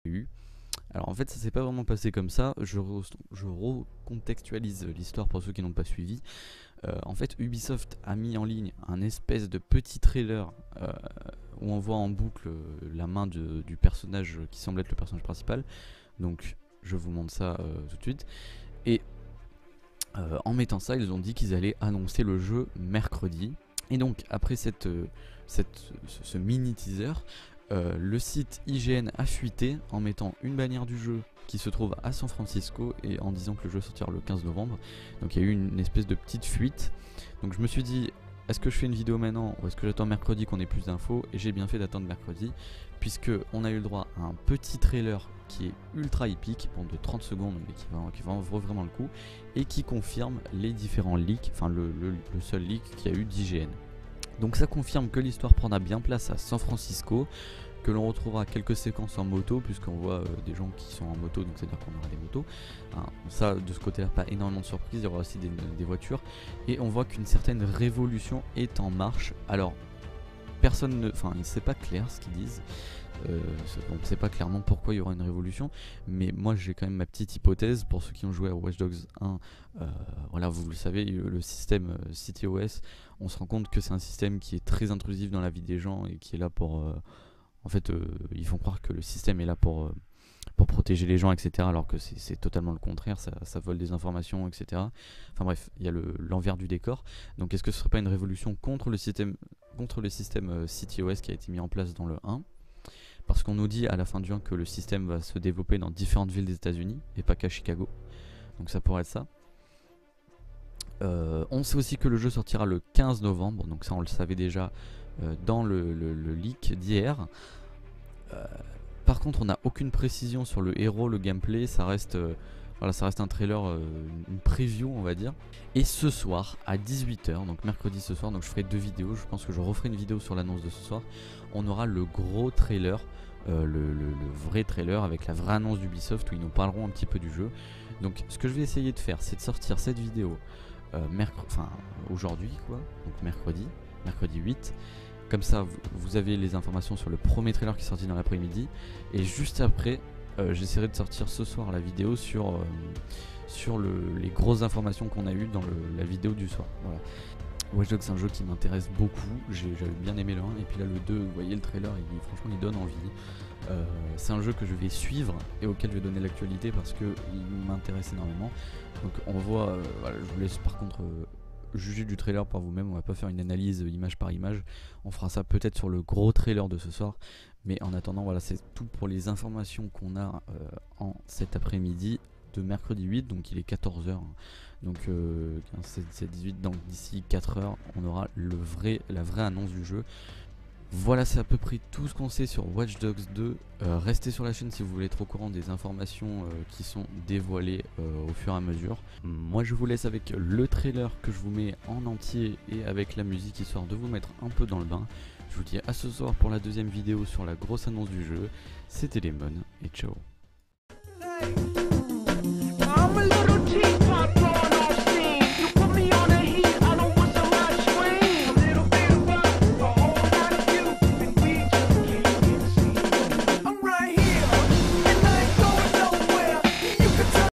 eu. Alors en fait ça s'est pas vraiment passé comme ça, je recontextualise l'histoire pour ceux qui n'ont pas suivi. En fait Ubisoft a mis en ligne un espèce de petit trailer où on voit en boucle la main du personnage qui semble être le personnage principal. Donc je vous montre ça tout de suite. Et en mettant ça, ils ont dit qu'ils allaient annoncer le jeu mercredi. Et donc après ce mini teaser, le site IGN a fuité en mettant une bannière du jeu qui se trouve à San Francisco et en disant que le jeu sortira le 15 novembre. Donc il y a eu une espèce de petite fuite. Donc je me suis dit, est-ce que je fais une vidéo maintenant ou est-ce que j'attends mercredi qu'on ait plus d'infos? Et j'ai bien fait d'attendre mercredi, puisque on a eu le droit à un petit trailer qui est ultra épique, bon, de 30 secondes, mais qui vaut vraiment le coup, et qui confirme les différents leaks, enfin le seul leak qu'il y a eu d'IGN. Donc ça confirme que l'histoire prendra bien place à San Francisco, que l'on retrouvera quelques séquences en moto, puisqu'on voit des gens qui sont en moto, donc c'est à dire qu'on aura des motos. Hein, ça, de ce côté là, pas énormément de surprises, il y aura aussi des voitures, et on voit qu'une certaine révolution est en marche. Alors personne ne, enfin c'est pas clair ce qu'ils disent, on ne sait pas clairement pourquoi il y aura une révolution, mais moi j'ai quand même ma petite hypothèse. Pour ceux qui ont joué à Watch Dogs 1, voilà, vous le savez, le système CTOS, on se rend compte que c'est un système qui est très intrusif dans la vie des gens et qui est là pour en fait ils font croire que le système est là pour protéger les gens, etc. Alors que c'est totalement le contraire, ça vole des informations, etc. Enfin bref, il y a l'envers du décor. Donc est-ce que ce serait pas une révolution contre le système CTOS qui a été mis en place dans le 1? Parce qu'on nous dit à la fin du 1 que le système va se développer dans différentes villes des États-Unis et pas qu'à Chicago. Donc ça pourrait être ça. On sait aussi que le jeu sortira le 15 novembre, donc ça on le savait déjà dans le leak d'hier. Par contre on n'a aucune précision sur le héros, le gameplay, ça reste un trailer, une preview on va dire. Et ce soir à 18h, donc mercredi ce soir, donc je ferai 2 vidéos, je pense que je referai une vidéo sur l'annonce de ce soir. On aura le gros trailer, le vrai trailer avec la vraie annonce d'Ubisoft où ils nous parleront un petit peu du jeu. Donc ce que je vais essayer de faire, c'est de sortir cette vidéo aujourd'hui quoi, donc mercredi 8. Comme ça vous avez les informations sur le premier trailer qui est sorti dans l'après-midi. Et juste après j'essaierai de sortir ce soir la vidéo sur les grosses informations qu'on a eues dans la vidéo du soir. Voilà. Watch Dogs c'est un jeu qui m'intéresse beaucoup, j'avais bien aimé le 1 et puis là le 2, vous voyez le trailer, franchement il donne envie. C'est un jeu que je vais suivre et auquel je vais donner l'actualité parce qu'il m'intéresse énormément. Donc on voit, voilà, je vous laisse par contre juger du trailer par vous-même, on va pas faire une analyse image par image, on fera ça peut-être sur le gros trailer de ce soir. Mais en attendant, voilà, c'est tout pour les informations qu'on a en cet après-midi de mercredi 8, donc il est 14h. Donc 17-18, donc d'ici 4h, on aura la vraie annonce du jeu. Voilà, c'est à peu près tout ce qu'on sait sur Watch Dogs 2. Restez sur la chaîne si vous voulez être au courant des informations qui sont dévoilées au fur et à mesure. Moi je vous laisse avec le trailer que je vous mets en entier et avec la musique histoire de vous mettre un peu dans le bain. Je vous dis à ce soir pour la deuxième vidéo sur la grosse annonce du jeu. C'était Lemon et ciao.